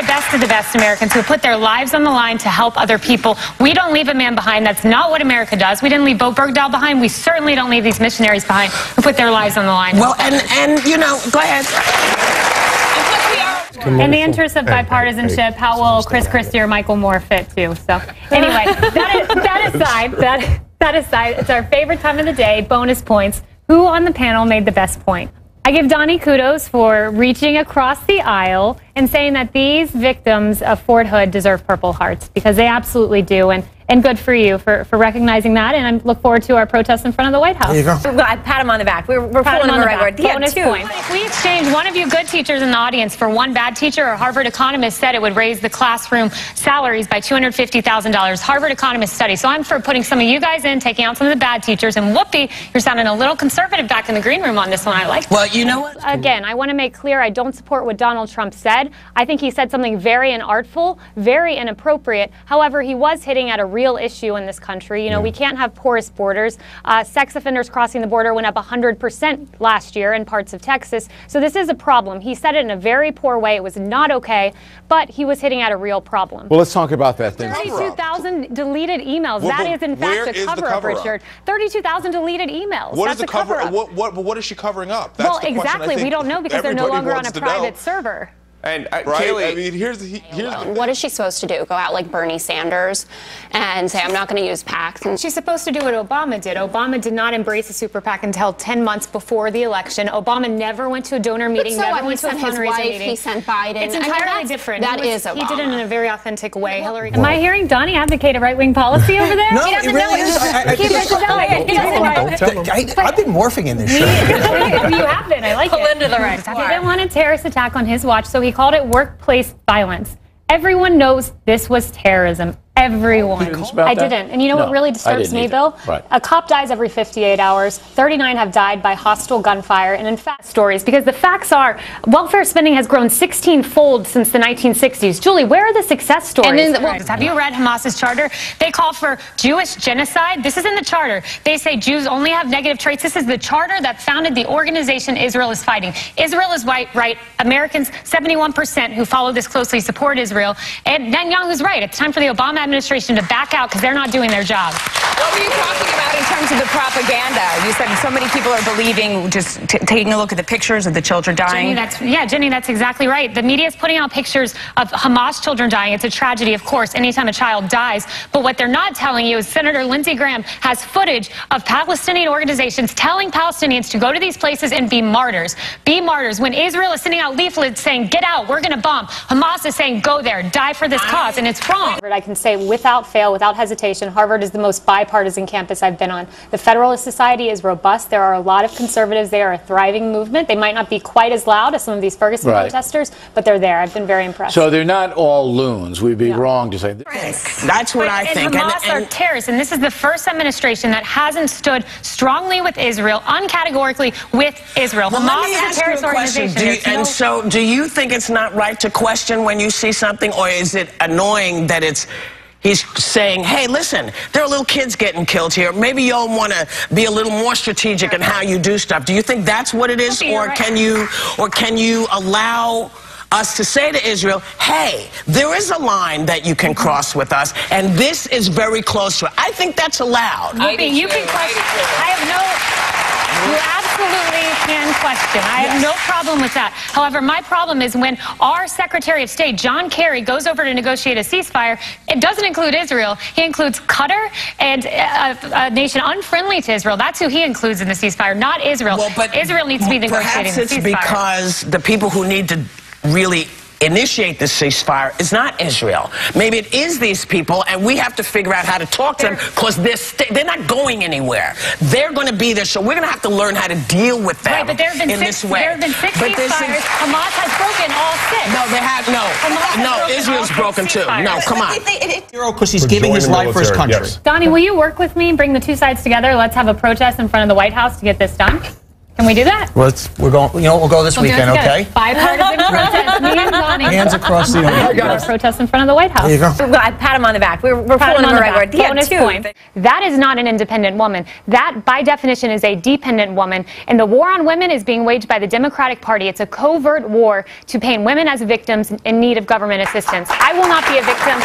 the best of the best Americans who put their lives on the line to help other people. We don't leave a man behind. That's not what America does. We didn't leave Bo Bergdahl behind. We certainly don't leave these missionaries behind who put their lives on the line. Well, and you know, go ahead. In the interest of bipartisanship, how will Chris Christie or Michael Moore fit too? So anyway, that aside, it's our favorite time of the day, bonus points. Who on the panel made the best point? I give Donnie kudos for reaching across the aisle and saying that these victims of Fort Hood deserve Purple Hearts, because they absolutely do. And good for you for recognizing that. And I look forward to our protest in front of the White House. There you go. I pat him on the back. We're pulling him the right word. Bonus point. If we exchange one of you good teachers in the audience for one bad teacher, a Harvard economist said it would raise the classroom salaries by $250,000. Harvard economist study. So I'm for putting some of you guys in, taking out some of the bad teachers, and whoopee, you're sounding a little conservative back in the green room on this one. I like that. Well, you know what? Again, I want to make clear I don't support what Donald Trump said. I think he said something very inartful, very inappropriate. However, he was hitting at a real issue in this country. You know, we can't have porous borders. Sex offenders crossing the border went up 100% last year in parts of Texas. So this is a problem. He said it in a very poor way. It was not okay, but he was hitting at a real problem. Well, let's talk about that then. 32,000 deleted emails. That is, in fact, a cover-up, Richard. 32,000 deleted emails. What is the cover-up? What is she covering up? That's well, exactly. We don't know because they're no longer on a private server. And right? Kayleigh, I mean, here's the what is she supposed to do? Go out like Bernie Sanders and say, I'm not going to use PACs? And she's supposed to do what Obama did. Obama did not embrace a super PAC until 10 months before the election. Obama never went to a donor meeting, never went to a fundraiser meeting. He sent Biden. It's entirely different. That is Obama. He did it in a very authentic way. Hillary. Am I hearing Donnie advocate a right-wing policy over there? No, it really is. I've been morphing in this show. You have been. I like it. Pull into the right. He didn't want a terrorist attack on his watch, so he called it workplace violence. Everyone knows this was terrorism. Everyone. I didn't. And you know what really disturbs me, Bill? Right. A cop dies every 58 hours. 39 have died by hostile gunfire. And in fact, stories, because the facts are, welfare spending has grown 16-fold since the 1960s. Julie, where are the success stories? Have you read Hamas's charter? They call for Jewish genocide. This is in the charter. They say Jews only have negative traits. This is the charter that founded the organization Israel is fighting. Israel is right. Americans, 71% who follow this closely support Israel. And Netanyahu's right. It's time for the Obama administration to back out because they're not doing their job. What were you talking about in terms of the propaganda? You said so many people are believing, just taking a look at the pictures of the children dying. Jenny, that's exactly right. The media is putting out pictures of Hamas children dying. It's a tragedy, of course, anytime a child dies. But what they're not telling you is Senator Lindsey Graham has footage of Palestinian organizations telling Palestinians to go to these places and be martyrs. Be martyrs. When Israel is sending out leaflets saying, get out, we're going to bomb, Hamas is saying, go there, die for this cause, and it's wrong. I can say without fail, without hesitation, Harvard is the most bipartisan campus I've been on. The Federalist Society is robust. There are a lot of conservatives. They are a thriving movement. They might not be quite as loud as some of these Ferguson protesters, but they're there. I've been very impressed. So they're not all loons. We'd be wrong to say that. That's what I think. Hamas are terrorists, and this is the first administration that hasn't stood strongly with Israel, uncategorically with Israel. Well, Hamas let me is ask a terrorist you a question. organization. So do you think it's not right to question when you see something, or is it annoying that he's saying, hey, listen, there are little kids getting killed here. Maybe you'll want to be a little more strategic in how you do stuff. Do you think that's what it is, or can you allow us to say to Israel, hey, there is a line that you can cross with us, and this is very close to it. I think that's allowed. You can question. You absolutely can question. I have no problem with that. However, my problem is when our Secretary of State, John Kerry, goes over to negotiate a ceasefire, it doesn't include Israel. He includes Qatar and a nation unfriendly to Israel. That's who he includes in the ceasefire, not Israel. Well, but Israel needs to be negotiating the ceasefire. Perhaps it's because the people who need to really initiate the ceasefire is not Israel. Maybe it is these people, and we have to figure out how to talk to them, because they're not going anywhere. They're going to be there, so we're going to have to learn how to deal with them but there have been in this way. There have been 6 ceasefires. Hamas has broken all 6. No, they have no. Israel's broken too. No, come on. Because he's giving his life for his country. Donnie, will you work with me and bring the two sides together? Let's have a protest in front of the White House to get this done. Can we do that? We're going. We'll go this weekend, okay? Bipartisan protest. Hands across the room. Protest in front of the White House. There you go. Well, I pat him on the back. We're pulling him the right word. Bonus point. That is not an independent woman. That, by definition, is a dependent woman. And the war on women is being waged by the Democratic Party. It's a covert war to paint women as victims in need of government assistance. I will not be a victim.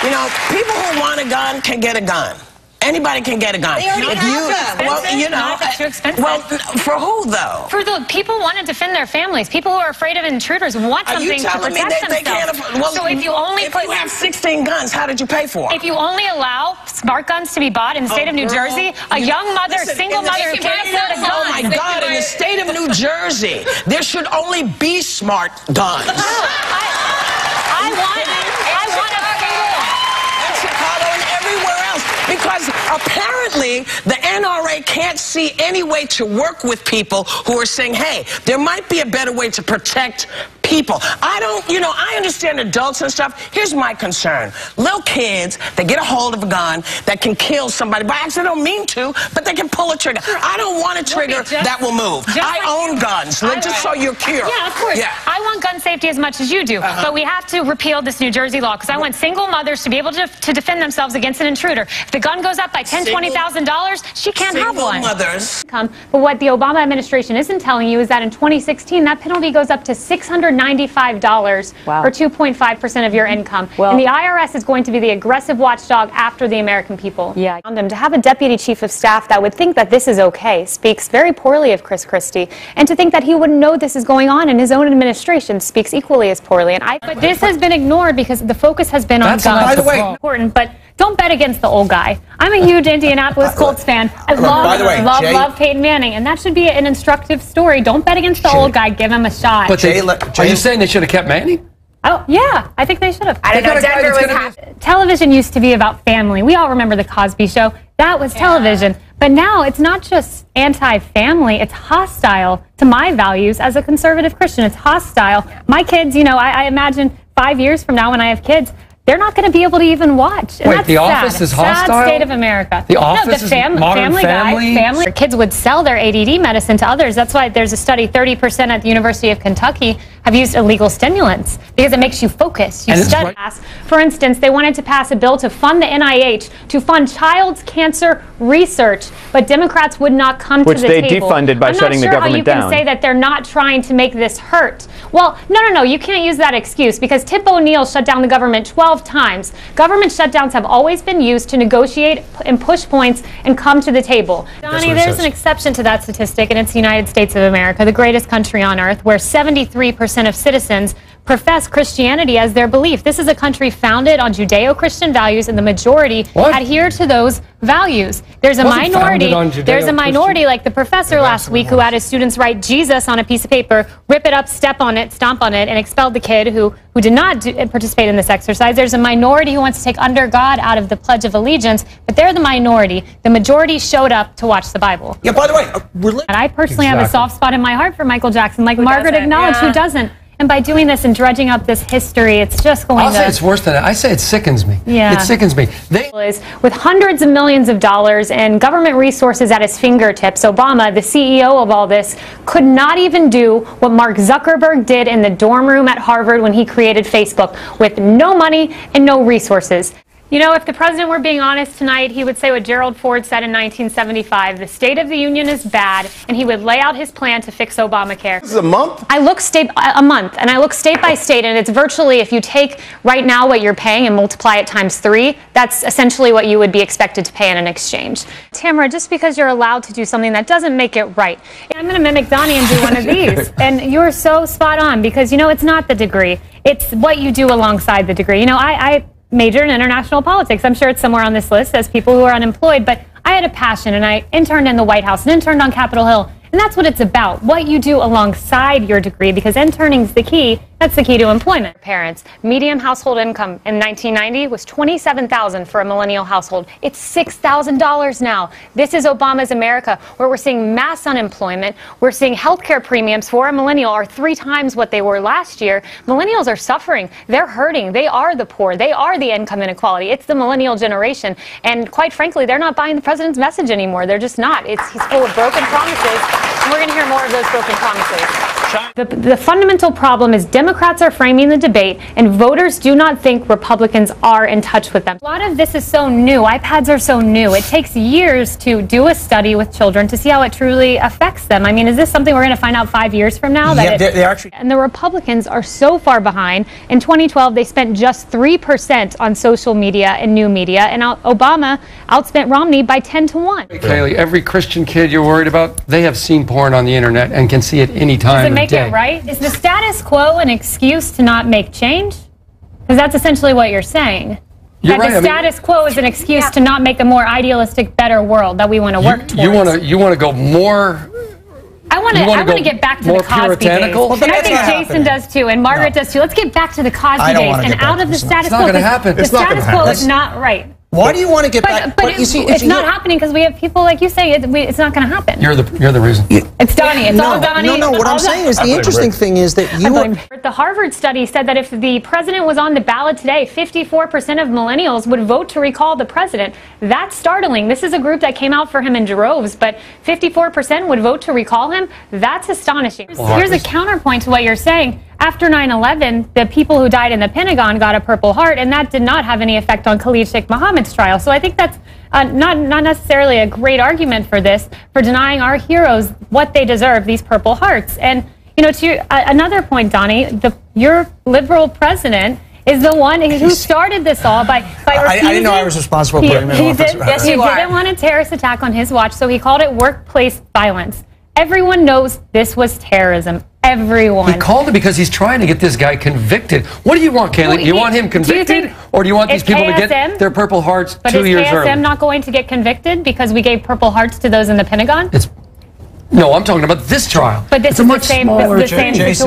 You know, people who want a gun can get a gun. Anybody can get a gun. They already have them. Well, you know, Not if it's too expensive. well, for who though? For the people who want to defend their families, people who are afraid of intruders want Are you something to telling me protect they can't themselves. afford? Well, So if you only if you have 16 guns, how did you pay for them? If you only allow smart guns to be bought in the state of New Jersey, a young mother, single mother who can't afford a gun. Oh my God! In the state of New Jersey, there should only be smart guns. I want a Chicago and everywhere else, because apparently the NRA can't see any way to work with people who are saying, hey, there might be a better way to protect people. I understand adults and stuff. Here's my concern. Little kids, they get a hold of a gun that can kill somebody by accident. They don't mean to, but they can pull a trigger. I don't want a trigger that will move. I own guns, just so you're clear. Yeah, of course. Yeah. I want gun safety as much as you do, but we have to repeal this New Jersey law because I want single mothers to be able to defend themselves against an intruder. If the gun goes up by $10,000, $20,000, she can't have one. Single mothers. But what the Obama administration isn't telling you is that in 2016, that penalty goes up to $695 or 2.5% of your income. And the IRS is going to be the aggressive watchdog after the American people. Yeah. To have a deputy chief of staff that would think that this is okay speaks very poorly of Chris Christie. And to think that he wouldn't know this is going on in his own administration speaks equally as poorly. But this has been ignored because the focus has been on guns. By the way, Important, but don't bet against the old guy. I'm a huge Indianapolis Colts fan. I love Peyton Manning, and that should be an instructive story. Don't bet against the old guy. Give him a shot. But are you saying they should have kept Manning? Oh, yeah. I think they should have. I don't know. Denver was television used to be about family. We all remember The Cosby Show. That was television. But now it's not just anti-family. It's hostile to my values as a conservative Christian. It's hostile. My kids, I imagine 5 years from now when I have kids, they're not going to be able to even watch. And Wait, that's The sad. Office is hostile? Sad state of America. The Office is Modern Family? Family. Kids would sell their ADD medicine to others. That's why there's a study, 30% at the University of Kentucky have used illegal stimulants because it makes you focus. You study. For instance, they wanted to pass a bill to fund the NIH to fund child's cancer research, but Democrats would not come to the table. Which they defunded by shutting the government down. I'm not sure how you can say that they're not trying to make this hurt. Well, no. You can't use that excuse because Tip O'Neill shut down the government 12 times. Government shutdowns have always been used to negotiate and push points and come to the table. Donnie, there's an exception to that statistic, and it's the United States of America, the greatest country on earth, where 73% of citizens profess Christianity as their belief. This is a country founded on Judeo-Christian values, and the majority adhere to those values. There's a minority. There's a minority, like the professor last week, who had his students write Jesus on a piece of paper, rip it up, step on it, stomp on it, and expelled the kid who did not participate in this exercise. There's a minority who wants to take under God out of the Pledge of Allegiance, but they're the minority. The majority showed up to watch the Bible. Yeah. By the way, and I personally have a soft spot in my heart for Michael Jackson, like Margaret acknowledged. Who doesn't? And by doing this and dredging up this history, it's just going to... I'll say it's worse than that. I say it sickens me. Yeah. It sickens me. With hundreds of millions of dollars and government resources at his fingertips, Obama, the CEO of all this, could not even do what Mark Zuckerberg did in the dorm room at Harvard when he created Facebook, with no money and no resources. If the president were being honest tonight, he would say what Gerald Ford said in 1975, the State of the Union is bad, and he would lay out his plan to fix Obamacare. This is a month? I look state by state, and it's virtually, if you take right now what you're paying and multiply it times 3, that's essentially what you would be expected to pay in an exchange. Tamara, just because you're allowed to do something, that doesn't make it right. I'm going to mimic Donnie and do one of these, and you're so spot on, because, it's not the degree. It's what you do alongside the degree. I majored in international politics. I'm sure it's somewhere on this list as people who are unemployed, but I had a passion, and I interned in the White House and interned on Capitol Hill, and that's what it's about, what you do alongside your degree, because interning is the key That's the key to employment. Parents, median household income in 1990 was $27,000 for a millennial household. It's $6,000 now. This is Obama's America, where we're seeing mass unemployment. We're seeing healthcare premiums for a millennial are 3 times what they were last year. Millennials are suffering. They're hurting. They are the poor. They are the income inequality. It's the millennial generation. And quite frankly, they're not buying the president's message anymore. They're just not. He's full of broken promises. And we're going to hear more of those broken promises. The fundamental problem is Democrats are framing the debate, and voters do not think Republicans are in touch with them. A lot of this is so new. iPads are so new. It takes years to do a study with children to see how it truly affects them. I mean, is this something we're going to find out 5 years from now? Yeah, they're actually. And the Republicans are so far behind. In 2012, they spent just 3% on social media and new media, and Obama outspent Romney by 10 to 1. Kayleigh, every Christian kid you're worried about, they have seen porn on the internet and can see it any time Does it make it right? Is the status quo an excuse to not make change? Because that's essentially what you're saying. You're that right. the status quo is an excuse to not make a more idealistic, better world that we want to work towards. You want to go more. I want to get back to the Cosby days. Well, and I think Jason does too, and Margaret does too. Let's get back to the Cosby days and out of the status quo. It's not going to happen. The status quo is not right. Why do you want to get back? But you see, it's not happening because we have people like you say. It's not going to happen. You're the reason. It's Donnie. It's all Donnie. No. What I'm saying is the interesting thing is that the Harvard study said that if the president was on the ballot today, 54% of millennials would vote to recall the president. That's startling. This is a group that came out for him in droves, but 54% would vote to recall him. That's astonishing. Here's a counterpoint to what you're saying. After 9/11, the people who died in the Pentagon got a Purple Heart, and that did not have any effect on Khalid Sheikh Mohammed's trial. So I think that's not necessarily a great argument for this, for denying our heroes what they deserve, these Purple Hearts. And, you know, to another point, Donnie, your liberal president is the one who started this all by refusing. I didn't know I was responsible for putting him in office. He didn't want a terrorist attack on his watch, so he called it workplace violence. Everyone knows this was terrorism. Everyone. He called it because he's trying to get this guy convicted. What do you want, Kayleigh? You want him convicted, or do you want these people to get their Purple Hearts 2 years early? But is KSM not going to get convicted because we gave Purple Hearts to those in the Pentagon? No, I'm talking about this trial. But this is the same situation.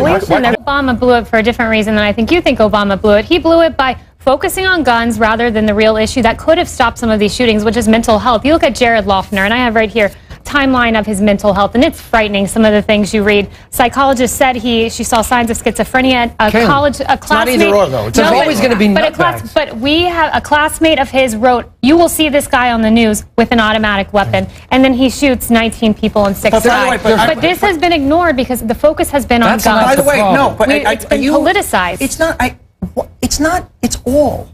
Obama blew it for a different reason than I think you think Obama blew it. He blew it by focusing on guns rather than the real issue that could have stopped some of these shootings, which is mental health. You look at Jared Loughner, and I have right here timeline of his mental health, and it's frightening, some of the things you read. Psychologist said she saw signs of schizophrenia. A classmate. It's not either or, though. It's always going to be nutbags. But we have a classmate of his wrote, "You will see this guy on the news with an automatic weapon," and then he shoots 19 people and 6 die. But this has been ignored because the focus has been on guns. By the way, no, but it's been politicized. It's not. It's all.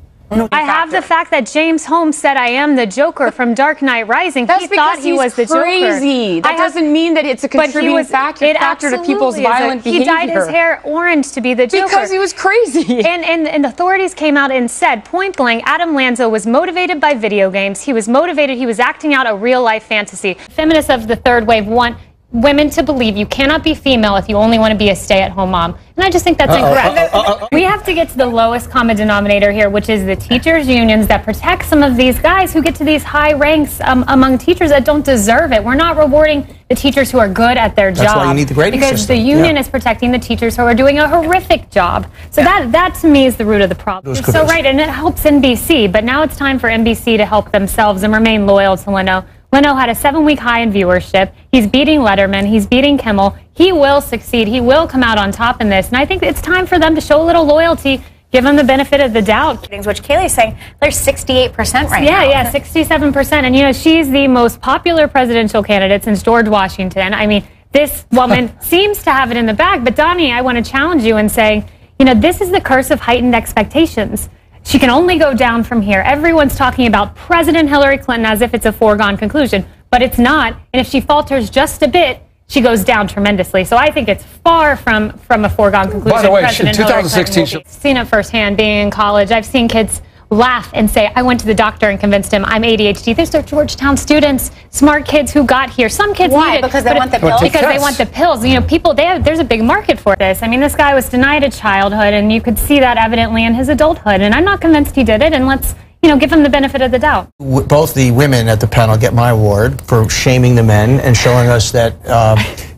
I have the fact that James Holmes said I am the Joker from Dark Knight Rising. That's he thought he was the crazy. Joker. That doesn't mean that it's a contributing factor to people's violent behavior. He dyed his hair orange to be the Joker. Because he was crazy. And authorities came out and said, point blank, Adam Lanza was motivated by video games. He was motivated. He was acting out a real-life fantasy. Feminists of the third wave want women to believe you cannot be female if you only want to be a stay-at-home mom. And I just think that's incorrect. We have to get to the lowest common denominator here, which is the teachers' unions that protect some of these guys who get to these high ranks among teachers that don't deserve it. We're not rewarding the teachers who are good at their job. That's why you need the grading because system. The union is protecting the teachers who are doing a horrific job. So that to me is the root of the problem. You're so right, and it helps NBC, but now it's time for NBC to help themselves and remain loyal to Leno. Leno had a 7-week high in viewership. He's beating Letterman. He's beating Kimmel. He will succeed. He will come out on top in this. And I think it's time for them to show a little loyalty, give them the benefit of the doubt. Which Kayleigh's saying, they're 68% right now. Yeah, 67%. And, you know, she's the most popular presidential candidate since George Washington. I mean, this woman seems to have it in the bag. But, Donnie, I want to challenge you in saying, you know, this is the curse of heightened expectations. She can only go down from here. Everyone's talking about President Hillary Clinton as if it's a foregone conclusion, but it's not. And if she falters just a bit, she goes down tremendously. So I think it's far from a foregone conclusion. By the way, President 2016. I've seen it firsthand being in college. I've seen kids laugh and say, I went to the doctor and convinced him I'm ADHD. There's Georgetown students, smart kids who got here. Some kids Why? need it. Because they want the pills? Because they want the pills. You know, people, there's a big market for this. I mean, this guy was denied a childhood, and you could see that evidently in his adulthood. And I'm not convinced he did it, and let's, you know, give him the benefit of the doubt. Both the women at the panel get my award for shaming the men and showing us that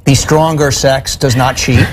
the stronger sex does not cheat.